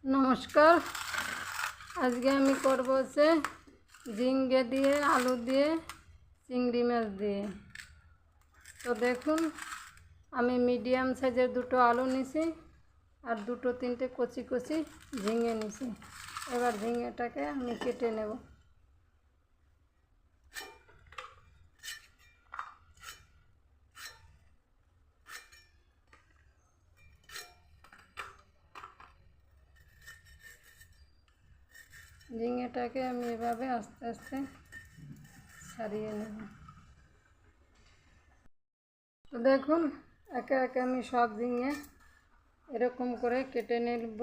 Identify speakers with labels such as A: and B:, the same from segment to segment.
A: নমস্কার। আজকে আমি করব হচ্ছে ঝিঙ্গে দিয়ে আলু দিয়ে চিংড়ি মাছ দিয়ে। তো দেখুন, আমি মিডিয়াম সাইজের দুটো আলু নিছি আর দুটো তিনটে কচি কচি ঝিঙে নিছি। এবার ঝিঙেটাকে আমি কেটে নেব। ঝিঙেটাকে আমি এভাবে আস্তে আস্তে ছাড়িয়ে নেব। তো দেখুন, একে একে আমি সব ঝিঙে এরকম করে কেটে নেব।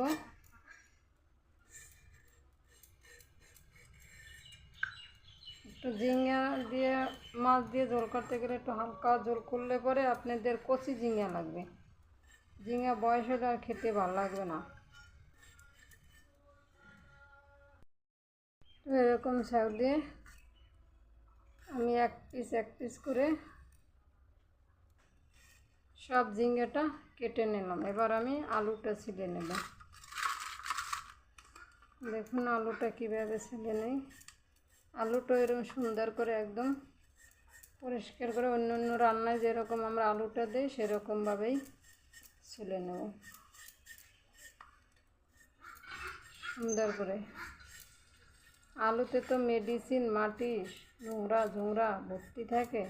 A: একটু ঝিঙে দিয়ে মাছ দিয়ে ঝোল করতে গেলে একটু হালকা ঝোল করলে পরে আপনাদের কচি ঝিঙে লাগবে। ঝিঙে বয়স হলে আর খেতে ভালো লাগবে না। তো এরকম শাক দিয়ে আমি এক পিস করে সব ঝিঙ্গেটা কেটে নিলাম। এবার আমি আলুটা ছিলে নেব। দেখুন আলুটা কীভাবে ছিলে নেই। আলুটা এরকম সুন্দর করে একদম পরিষ্কার করে অন্য অন্য রান্নায় যেরকম আমরা আলুটা দিই সেরকমভাবেই ছিলে নেব সুন্দর করে। আলুতে তো মেডিসিন, মাটি, নোংরা ঝোংরা ভর্তি থাকে।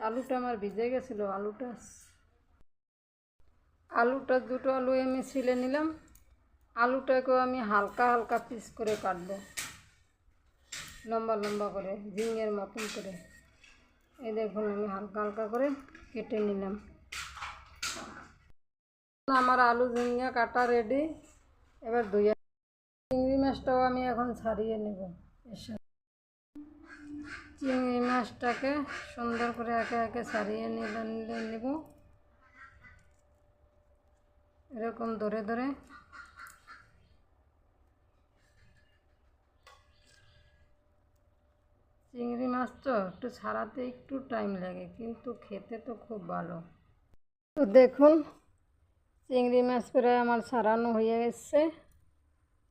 A: আলুটা আমার ভিজে গেছিলো। আলুটা দুটো আলু আমি ছিলে নিলাম। আলুটাকেও আমি হালকা হালকা পিস করে কাটবো, লম্বা লম্বা করে ঝিঙের মতন করে। এই দেখুন আমি হালকা হালকা করে কেটে নিলাম। আমার আলু ঝিঙে কাটা রেডি। এবার চিংড়ি মাছটাও আমি এখন ছাড়িয়ে নেব। এর সাথে চিংড়ি মাছটাকে সুন্দর করে একে একে ছাড়িয়ে নেব এরকম ধরে ধরে। চিংড়ি মাছ তো একটু ছাড়াতে একটু টাইম লাগে, কিন্তু খেতে তো খুব ভালো। তো দেখুন চিংড়ি মাছ প্রায় আমার ছাড়ানো হয়ে গেছে।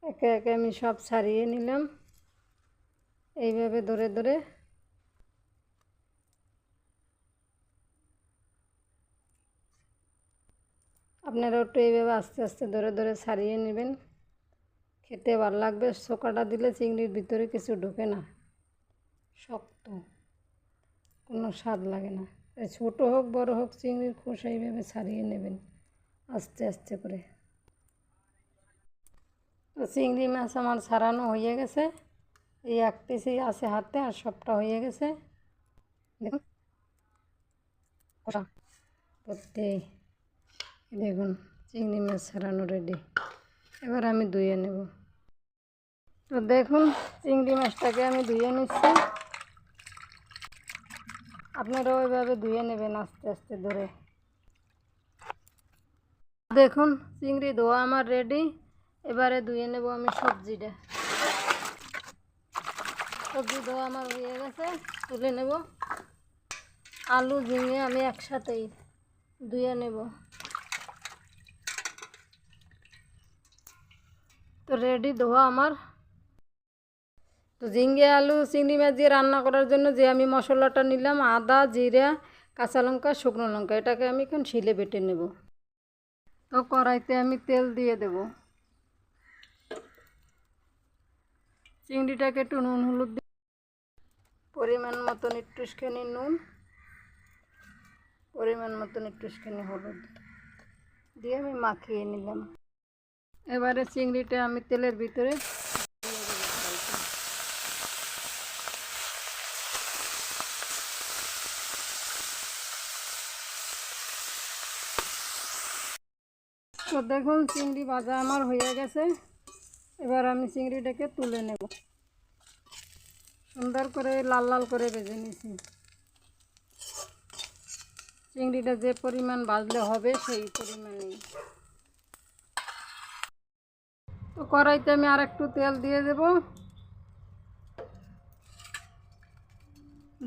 A: একে একে আমি সব ছাড়িয়ে নিলাম এইভাবে ধরে ধরে। আপনারা একটু এইভাবে আস্তে আস্তে ধরে ধরে ছাড়িয়ে নেবেন, খেতে ভালো লাগবে। শোকাটা দিলে চিংড়ির ভিতরে কিছু ঢোকে না, শক্ত, কোনো স্বাদ লাগে না। ছোটো হোক বড় হোক চিংড়ির খোসা এইভাবে ছাড়িয়ে নেবেন আস্তে আস্তে করে। তো চিংড়ি মাছ আমার ছাড়ানো হয়ে গেছে। এই এক পিসই আছে হাতে, আর সবটা হয়ে গেছে। দেখুন দেখুন চিংড়ি মাছ ছাড়ানো রেডি। এবার আমি ধুয়ে নেব। তো দেখুন চিংড়ি মাছটাকে আমি ধুয়ে নিচ্ছি। আপনারাও ওইভাবে ধুয়ে নেবেন আস্তে আস্তে ধরে। দেখুন চিংড়ি ধোয়া আমার রেডি। এবারে ধুয়ে নেব আমি সবজিটা। সবজি ধোয়া আমার হয়ে গেছে, তুলে নেব। আলু ঝিঙে আমি একসাথেই ধুয়ে নেব। তো রেডি ধোয়া আমার। তো ঝিঙ্গে আলু চিংড়ি মাছ দিয়ে রান্না করার জন্য যে আমি মশলাটা নিলাম, আদা, জিরা, কাঁচা লঙ্কা, শুকনো লঙ্কা, এটাকে আমি এখন শিলে বেটে নেব। তো কড়াইতে আমি তেল দিয়ে দেব। চিংড়িটাকে একটু নুন হলুদ দিয়ে পরিমাণ মতন একটুখানি নুন, পরিমাণ মতন একটুখানি হলুদ দিয়ে আমি মাখিয়ে নিলাম। এবারে চিংড়িটা আমি তেলের ভিতরে তো দেখুন চিংড়ি ভাজা আমার হয়ে গেছে। এবার আমি চিংড়িটাকে তুলে নেব। সুন্দর করে লাল লাল করে ভেজে নিয়েছি। চিংড়িটা যে পরিমাণ ভাজলে হবে সেই পরিমাণেই। তো কড়াইতে আমি আর একটু তেল দিয়ে দেব।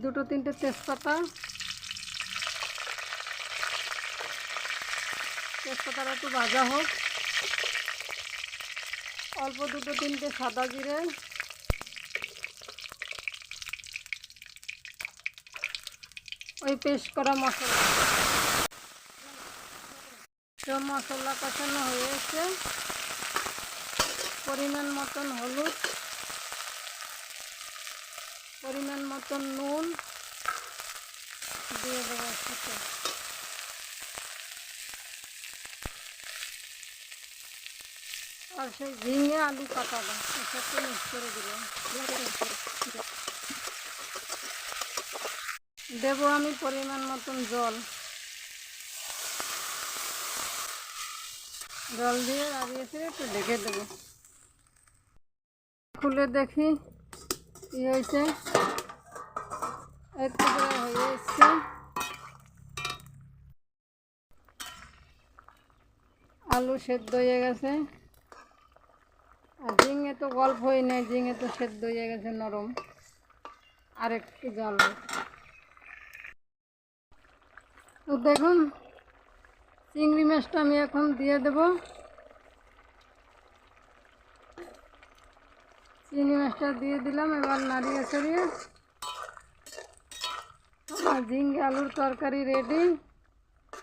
A: দুটো তিনটে তেজপাতা, তেজপাতাটা একটু ভাজা হোক। অল্প 2-3টে সাদা জিরে, ওই পেস্ট করা মশলা। সব মশলা কষানো হয়েছে। পরিমাণ মতন হলুদ, পরিমাণ মতন নুন দিয়ে দেবো সাথে। আর সেই ঝিঙে আলু কাটাটা সাথে মিক্স করে দিলাম। দেবো আমি পরিমাণ মতন জল। জল দিয়ে লাগিয়েছে, একটু ঢেকে দেবো। খুলে দেখি কি হয়েছে। একটু করে হয়ে এসছে। আলু সেদ্ধ হয়ে গেছে। আর ঝিঙে তো গল্প হয়ে নেই, ঝিঙে তো সেদ্ধ হয়ে গেছে নরম। আর একটু জ্বালবো। তো দেখুন চিংড়ি মাছটা আমি এখন দিয়ে দেব। চিংড়ি মাছটা দিয়ে দিলাম। এবার নাড়িয়ে ছড়িয়ে আমার ঝিঙে আলুর তরকারি রেডি।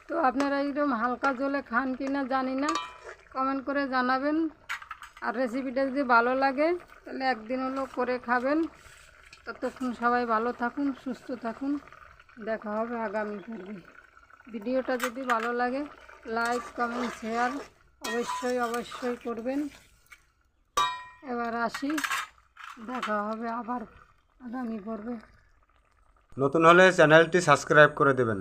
A: তো আপনারা একদম হালকা জলে খান কি না জানি না, কমেন্ট করে জানাবেন। আর রেসিপিটা যদি ভালো লাগে তাহলে একদিন হলো করে খাবেন। ততক্ষণ সবাই ভালো থাকুন, সুস্থ থাকুন। দেখা হবে আগামী পর্বে। ভিডিওটা যদি ভালো লাগে লাইক, কমেন্ট, শেয়ার অবশ্যই করবেন। এবার আসি, দেখা হবে আবার আগামী পর্বে।
B: নতুন হলে চ্যানেলটি সাবস্ক্রাইব করে দেবেন।